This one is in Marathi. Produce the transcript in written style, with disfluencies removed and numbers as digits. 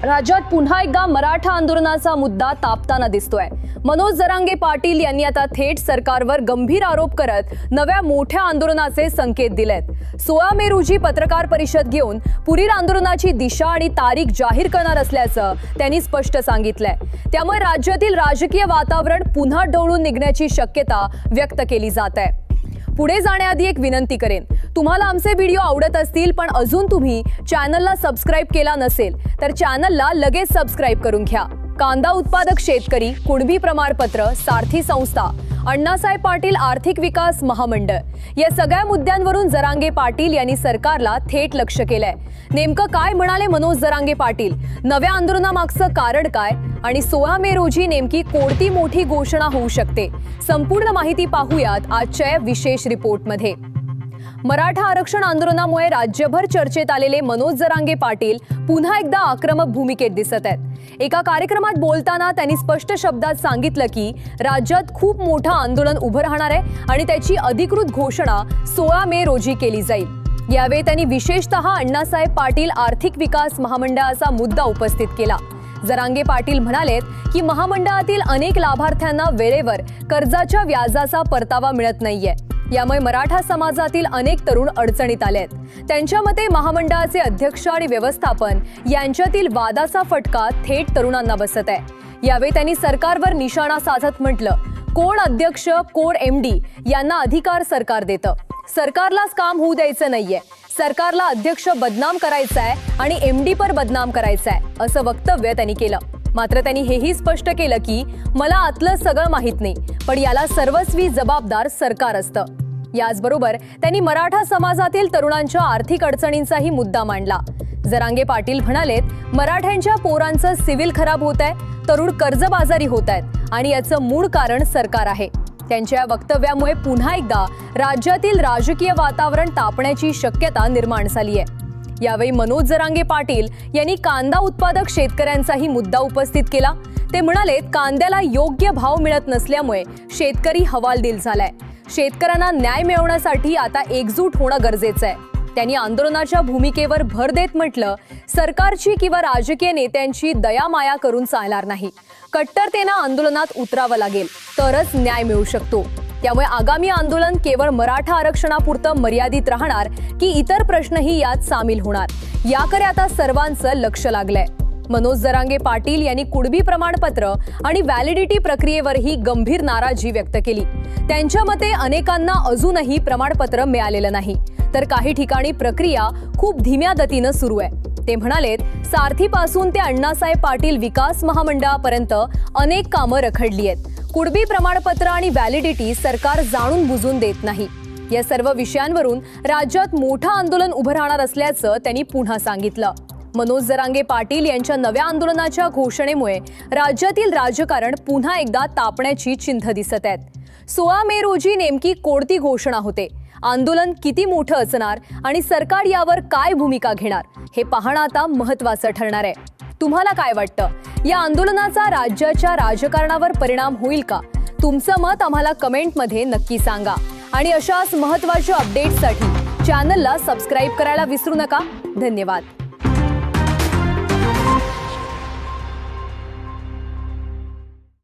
राज्यात पुन्हा एकदा मराठा आंदोलनाचा मुद्दा तापताना दिसतोय। मनोज जरांगे पाटील यांनी आता थेट सरकारवर गंभीर आरोप करत नव्या मोठ्या आंदोलनाचे संकेत दिलेत। 16 मे रोजी पत्रकार परिषद घेऊन पुढील आंदोलनाची दिशा आणि तारीख जाहीर करणार असल्याचं त्यांनी स्पष्ट सांगितलंय। त्यामुळे राज्यातील राजकीय वातावरण पुन्हा डोळून निघण्याची शक्यता व्यक्त केली जात आहे। पुढे जाण्याआधी एक विनंती करेन, तुम्हाला आमचे व्हिडिओ आवडत असतील पण अजून तुम्ही चॅनलला सबस्क्राइब केला नसेल तर चॅनलला लगेच सबस्क्राइब करून घ्या। कांदा उत्पादक शेतकरी, कुणबी प्रमाणपत्र, सारथी संस्था, अण्णासाहेब पाटील आर्थिक विकास महामंडळ या सगळ्या मुद्द्यांवरून जरांगे पाटील यांनी सरकारला थेट लक्ष केलंय। नेमकं काय म्हणाले मनोज जरांगे पाटील, नव्या आंदोलनामागचं कारण काय आणि 16 मे रोजी नेमकी कोणती मोठी घोषणा होऊ शकते, संपूर्ण माहिती पाहूयात आजच्या विशेष रिपोर्टमध्ये। मराठा आरक्षण आंदोलनामुळे राज्यभर चर्चेत आलेले मनोज जरांगे पाटील पुन्हा एकदा आक्रमक भूमिकेत दिसत आहेत। एका कार्यक्रमात बोलताना त्यांनी स्पष्ट शब्दात सांगितलं की राज्यात खूप मोठं आंदोलन उभं राहणार आहे आणि त्याची अधिकृत घोषणा 16 मे रोजी केली जाईल। यावेळी त्यांनी विशेषतः अण्णासाहेब पाटील आर्थिक विकास महामंडळाचा मुद्दा उपस्थित केला। जरांगे पाटील म्हणालेत की महामंडळातील अनेक लाभार्थ्यांना वेळेवर कर्जाच्या व्याजाचा परतावा मिळत नाहीये, यामुळे मराठा समाजातील अनेक तरुण अडचणीत आलेत। त्यांच्या मते महामंडळाचे अध्यक्ष आणि व्यवस्थापन यांच्यातील वादाचा फटका थेट तरुणांना बसत आहे। यावेळी त्यांनी सरकारवर निशाणा साधत म्हटलं, कोण अध्यक्ष कोण एमडी यांना अधिकार सरकार देतं, सरकारलाच काम होऊ द्यायचं नाहीये, सरकारला अध्यक्ष बदनाम करायचा आहे आणि एमडी पर बदनाम करायचा आहे असं वक्तव्य त्यांनी केलं। मात्र त्यांनी हेही स्पष्ट केलं की मला आतलं सगळं माहित नाही, पण याला सर्वस्वी जबाबदार सरकार असतं। याचबरोबर त्यांनी मराठा समाजातील तरुणांच्या आर्थिक अडचणींचाही मुद्दा मांडला। जरांगे पाटील म्हणालेत, मराठ्यांच्या पोरांचं सिव्हिल खराब होत आहे, तरुण कर्जबाजारी होत आहेत आणि याचं मूळ कारण सरकार आहे। त्यांच्या वक्तव्यामुळे पुन्हा एकदा राज्यातील राजकीय वातावरण तापण्याची शक्यता निर्माण झाली आहे। यावेळी मनोज जरांगे पाटील यांनी कांदा उत्पादक शेतकऱ्यांचाही मुद्दा उपस्थित केला। ते म्हणाले, कांद्याला योग्य भाव मिळत नसल्यामुळे शेतकरी हवालदिल झालाय। शेतकऱ्यांना न्याय मिळवण्यासाठी आता एकजूट होणं गरजेचं आहे। त्यांनी आंदोलनाच्या भूमिकेवर भर देत म्हटलं, सरकारची किंवा राजकीय नेत्यांची दयामाया करून चालणार नाही, कट्टरतेनं आंदोलनात उतरावं लागेल तरच न्याय मिळू शकतो। त्यामुळे आगामी आंदोलन केवळ मराठा आरक्षणापुरतं मर्यादित राहणार की इतर प्रश्नही यात सामील होणार, याकडे आता सर्वांचं लक्ष लागलंय। मनोज जरांगे पाटील यांनी कुणबी प्रमाणपत्र आणि व्हॅलिडिटी प्रक्रियेवरही गंभीर नाराजी व्यक्त केली। त्यांच्या मते अनेकांना अजूनही प्रमाणपत्र मिळालेलं नाही, तर काही ठिकाणी प्रक्रिया खूप धीम्या गतीनं सुरू आहे। ते म्हणालेत, सारथीपासून ते अण्णासाहेब पाटील विकास महामंडळापर्यंत अनेक कामं रखडली आहेत। कुणबी प्रमाणपत्र आणि व्हॅलिडिटी सरकार जाणून बुजून देत नाही। या सर्व विषयांवरून राज्यात मोठं आंदोलन उभं राहणार असल्याचं त्यांनी पुन्हा सांगितलं। मनोज जरांगे पाटील यांच्या नव्या आंदोलनाच्या घोषणेमुळे राज्यातील राजकारण पुन्हा एकदा तापण्याची चिन्ह दिसत आहेत। 16 मे रोजी नेमकी कोणती घोषणा होते, आंदोलन किती मोठं असणार आणि सरकार यावर काय भूमिका घेणार हे पाहणं आता महत्त्वाचं ठरणार आहे। तुम्हाला काय वाटतं, या आंदोलनाचा राज्याच्या राजकारणावर परिणाम होईल का? तुमचं मत आम्हाला कमेंटमध्ये नक्की सांगा आणि अशाच महत्त्वाच्या अपडेट्ससाठी चॅनलला सबस्क्राइब करायला विसरू नका। धन्यवाद।